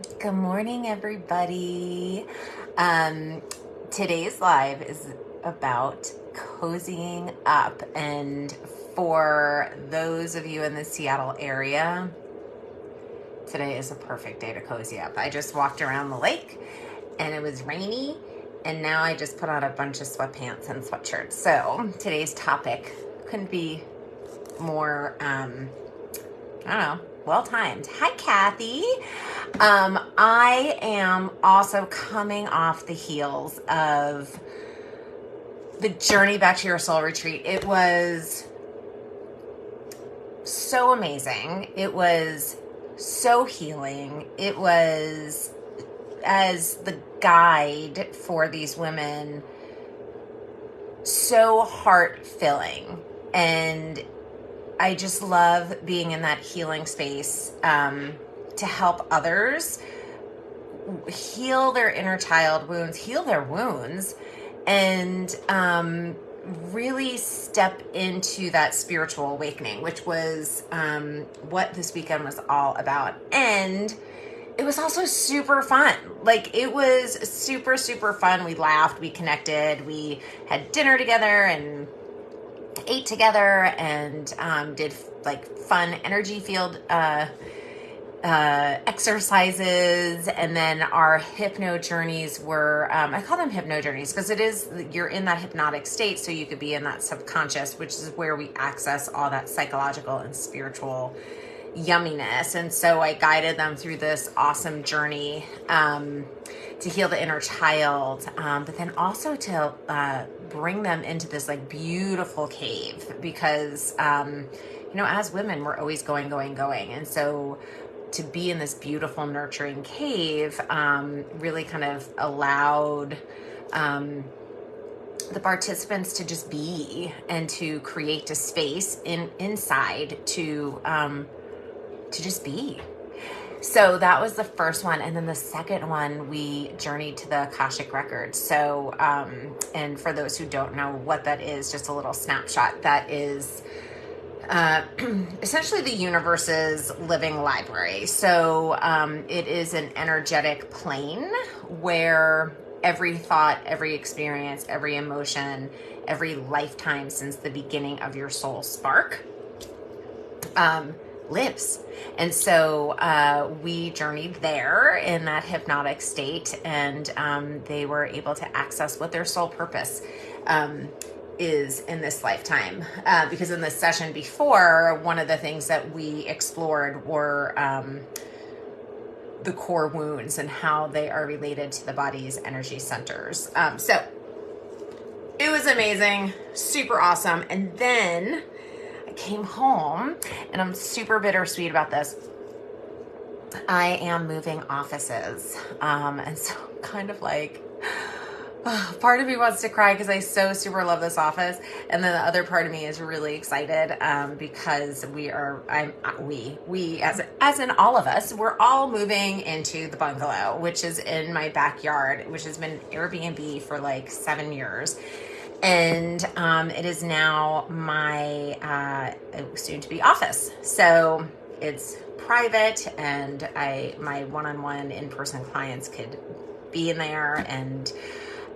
Good morning, everybody. Um, Today's live is about cozying up. And for those of you in the Seattle area, today is a perfect day to cozy up. I just walked around the lake and it was rainy, and now I just put on a bunch of sweatpants and sweatshirts. So today's topic couldn't be more, I don't know, well timed. Hi, Kathy. I am also coming off the heels of the Journey Back to Your Soul retreat. It was so amazing. It was so healing. It was, as the guide for these women, so heart-filling. And I just love being in that healing space to help others heal their inner child wounds, heal their wounds, and really step into that spiritual awakening, which was what this weekend was all about. And it was also super fun. Like, it was super, super fun. We laughed, we connected, we had dinner together and ate together, and did like fun energy field exercises. And then our hypno journeys were, I call them hypno journeys because it is, you're in that hypnotic state, so you could be in that subconscious, which is where we access all that psychological and spiritual yumminess. And so I guided them through this awesome journey to heal the inner child, but then also to bring them into this like beautiful cave, because as women, we're always going. And so to be in this beautiful, nurturing cave really kind of allowed the participants to just be, and to create a space inside to just be. So that was the first one. And then the second one, we journeyed to the Akashic Records. So, and for those who don't know what that is, just a little snapshot, that is essentially the universe's living library. So it is an energetic plane where every thought, every experience, every emotion, every lifetime since the beginning of your soul spark lives. And so we journeyed there in that hypnotic state, and they were able to access what their soul purpose is in this lifetime. Because in the session before, one of the things that we explored were the core wounds and how they are related to the body's energy centers. So it was amazing, super awesome. And then came home, and I'm super bittersweet about this. I am moving offices. And so kind of like, part of me wants to cry because I so super love this office. And then the other part of me is really excited because we as in all of us, we're all moving into the bungalow, which is in my backyard, which has been Airbnb for like 7 years. And it is now my soon-to-be office. So it's private, and my one-on-one in-person clients could be in there, and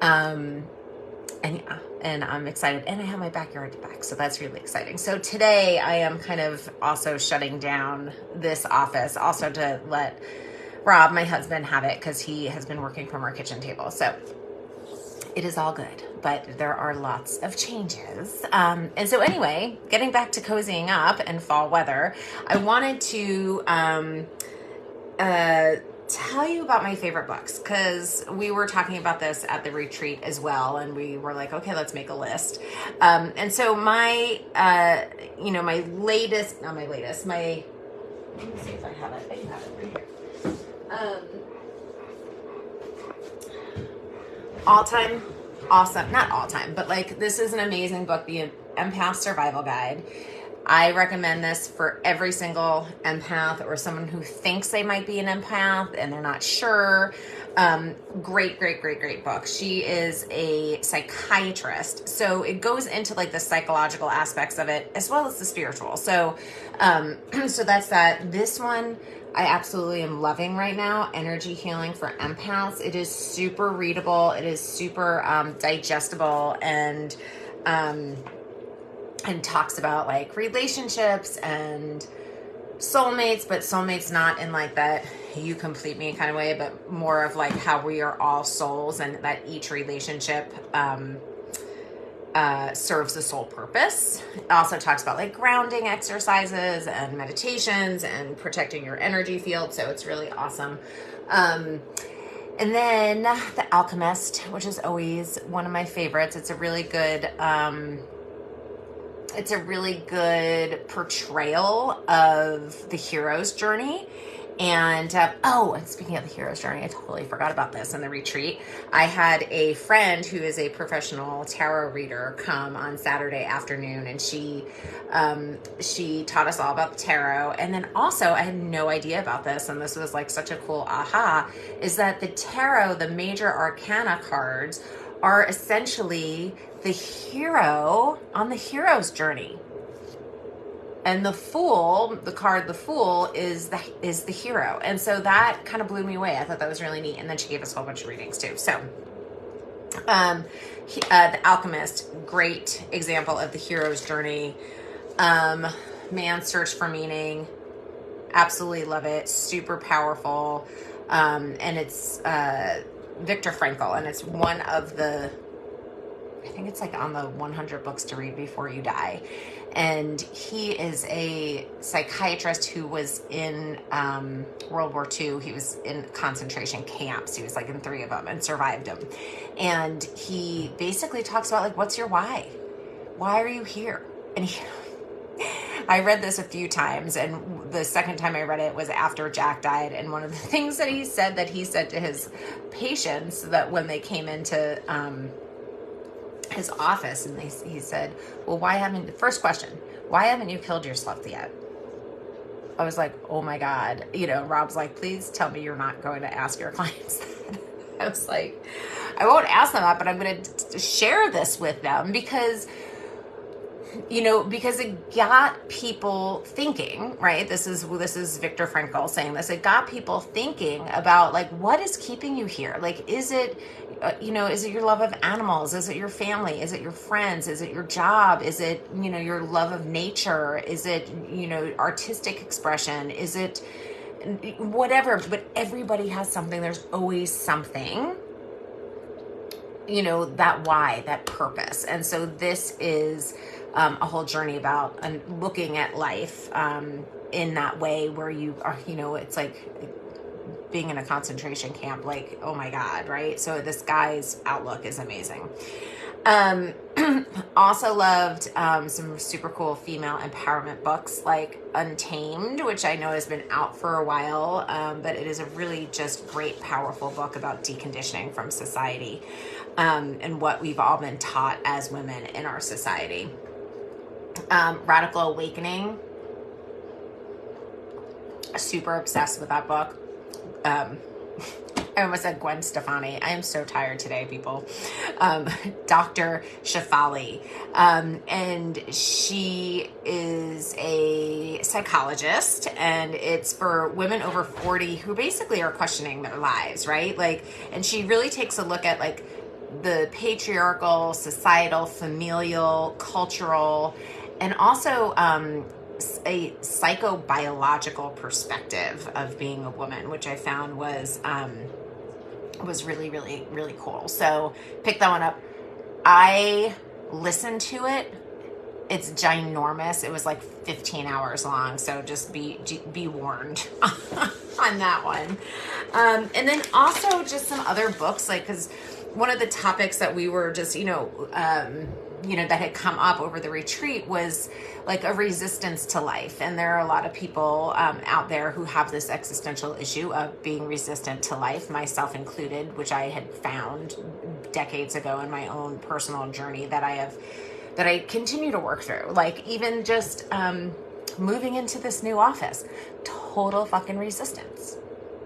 I'm excited. And I have my backyard back, so that's really exciting. So today I am kind of also shutting down this office, also to let Rob, my husband, have it, because he has been working from our kitchen table. So it is all good, but there are lots of changes. And so anyway, getting back to cozying up and fall weather, I wanted to tell you about my favorite books, because we were talking about this at the retreat as well, and we were like, okay, let's make a list. And so my latest, let me see if I have it. I have it right here. All-time awesome, not all-time, but like, this is an amazing book, The Empath Survival Guide. I recommend this for every single empath or someone who thinks they might be an empath and they're not sure. Great book. She is a psychiatrist, so it goes into like the psychological aspects of it as well as the spiritual. So that's that. This one I absolutely am loving right now, Energy Healing for Empaths. It is super readable. It is super digestible, and talks about like relationships and soulmates, but soulmates not in like that you complete me kind of way, but more of like how we are all souls, and that each relationship serves a soul purpose. It also talks about like grounding exercises and meditations and protecting your energy field. So it's really awesome. And then The Alchemist, which is always one of my favorites. It's a really good portrayal of the hero's journey. And and speaking of the hero's journey, I totally forgot about this in the retreat. I had a friend who is a professional tarot reader come on Saturday afternoon, and she taught us all about the tarot. And then also, I had no idea about this, and this was like such a cool aha, is that the tarot, the major arcana cards, are essentially the hero on the hero's journey. And the Fool, the card, the Fool, is the hero. And so that kind of blew me away. I thought that was really neat. And then she gave us a whole bunch of readings too. So The Alchemist, great example of the hero's journey. Man's search for meaning. Absolutely love it. Super powerful. And it's Viktor Frankl. And it's one of the, I think it's like on the 100 books to read before you die. And he is a psychiatrist who was in World War II. He was in concentration camps. He was like in 3 of them and survived them. And he basically talks about like, what's your why? Why are you here? And I read this a few times, and the second time I read it was after Jack died. And one of the things that he said to his patients that when they came into his office, and he said, well, first question, why haven't you killed yourself yet? I was like, oh my God. Rob's like, please tell me you're not going to ask your clients that. I was like, I won't ask them that, but I'm going to share this with them because it got people thinking, right? This is Viktor Frankl saying this. It got people thinking about like, what is keeping you here? Like, is it your love of animals? Is it your family? Is it your friends? Is it your job? Is it, your love of nature? Is it, artistic expression? Is it whatever? But everybody has something. There's always something, that why, that purpose. And so this is a whole journey about looking at life in that way where you are, it's like being in a concentration camp, like, oh my God, right? So this guy's outlook is amazing. Also loved some super cool female empowerment books like Untamed, which I know has been out for a while, but it is a really just great, powerful book about deconditioning from society and what we've all been taught as women in our society. Radical Awakening, super obsessed with that book. I almost said Gwen Stefani. I am so tired today, people. Dr. Shefali. And she is a psychologist, and it's for women over 40 who basically are questioning their lives, right? Like, and she really takes a look at like the patriarchal, societal, familial, cultural, and also a psychobiological perspective of being a woman, which I found was really, really, really cool. So pick that one up. I listened to it. It's ginormous. It was like 15 hours long. So just be warned on that one. And then also just some other books, like, cause one of the topics that we were just, that had come up over the retreat was like a resistance to life. And there are a lot of people out there who have this existential issue of being resistant to life, myself included, which I had found decades ago in my own personal journey that I continue to work through. Like even just moving into this new office, total fucking resistance.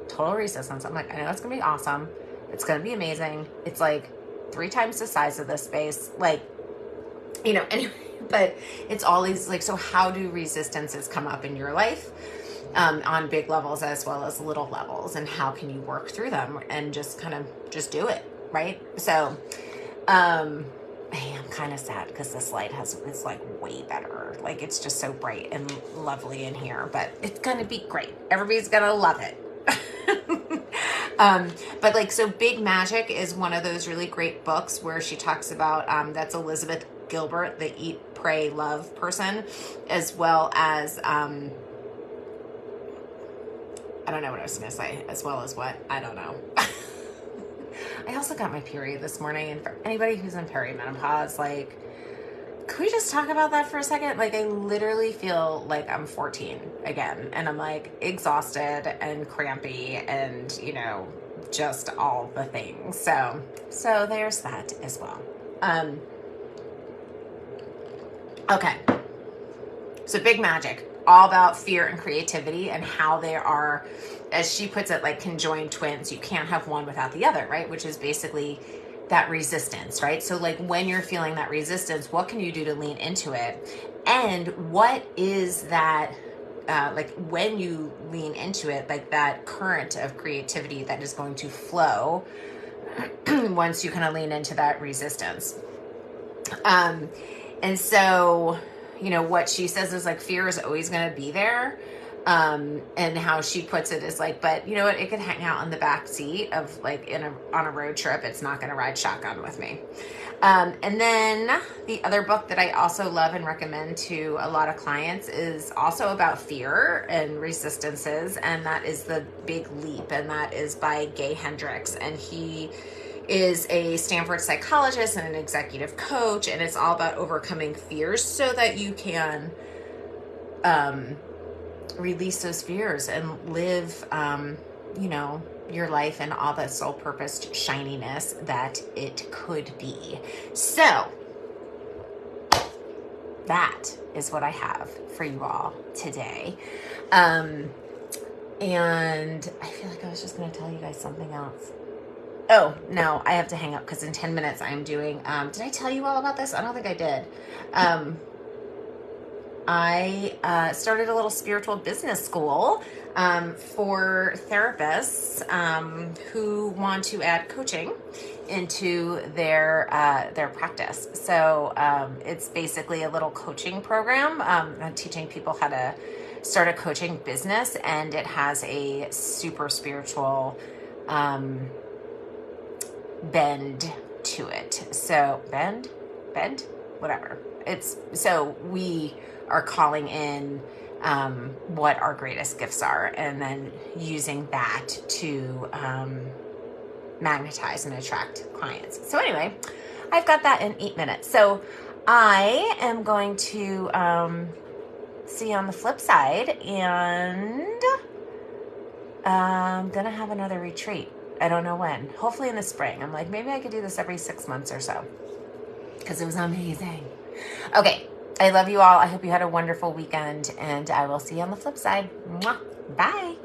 Total resistance. I'm like, I know it's going to be awesome. It's going to be amazing. It's like 3 times the size of this space. Like, anyway, but it's all these like, so how do resistances come up in your life? on big levels as well as little levels, and how can you work through them and just kind of just do it, right? So hey, I'm kind of sad because this light is like way better. Like it's just so bright and lovely in here, but it's gonna be great. Everybody's gonna love it. But like, so Big Magic is one of those really great books where she talks about, that's Elizabeth Gilbert, the Eat, Pray, Love person, as well as, I don't know what I was going to say, as well as what, I don't know. I also got my period this morning, and for anybody who's in perimenopause, like, can we just talk about that for a second? Like, I literally feel like I'm 14 again, and I'm like exhausted and crampy and, you know, just all the things. So there's that as well. Okay. So Big Magic, all about fear and creativity and how they are, as she puts it, like conjoined twins. You can't have one without the other, right? Which is basically that resistance, right? So like when you're feeling that resistance, what can you do to lean into it? And what is that, like when you lean into it, like that current of creativity that is going to flow once you kind of lean into that resistance. And so, you know, what she says is like, fear is always going to be there. And how she puts it is like, but you know what, it could hang out in the back seat of like on a road trip. It's not going to ride shotgun with me. And then the other book that I also love and recommend to a lot of clients is also about fear and resistances. And that is The Big Leap. And that is by Gay Hendricks. And he is a Stanford psychologist and an executive coach. And it's all about overcoming fears so that you can, release those fears and live, you know, your life and all the soul purposed shininess that it could be. So that is what I have for you all today. And I feel like I was just going to tell you guys something else. Oh, no, I have to hang up because in 10 minutes I'm doing, did I tell you all about this? I don't think I did. I started a little spiritual business school for therapists who want to add coaching into their practice. So it's basically a little coaching program teaching people how to start a coaching business, and it has a super spiritual bend to it. So bend, whatever. It's so we are calling in what our greatest gifts are, and then using that to magnetize and attract clients. So anyway, I've got that in 8 minutes. So I am going to see you on the flip side, and I'm going to have another retreat. I don't know when. Hopefully in the spring. I'm like, maybe I could do this every 6 months or so because it was amazing. Okay. I love you all. I hope you had a wonderful weekend, and I will see you on the flip side. Mwah. Bye.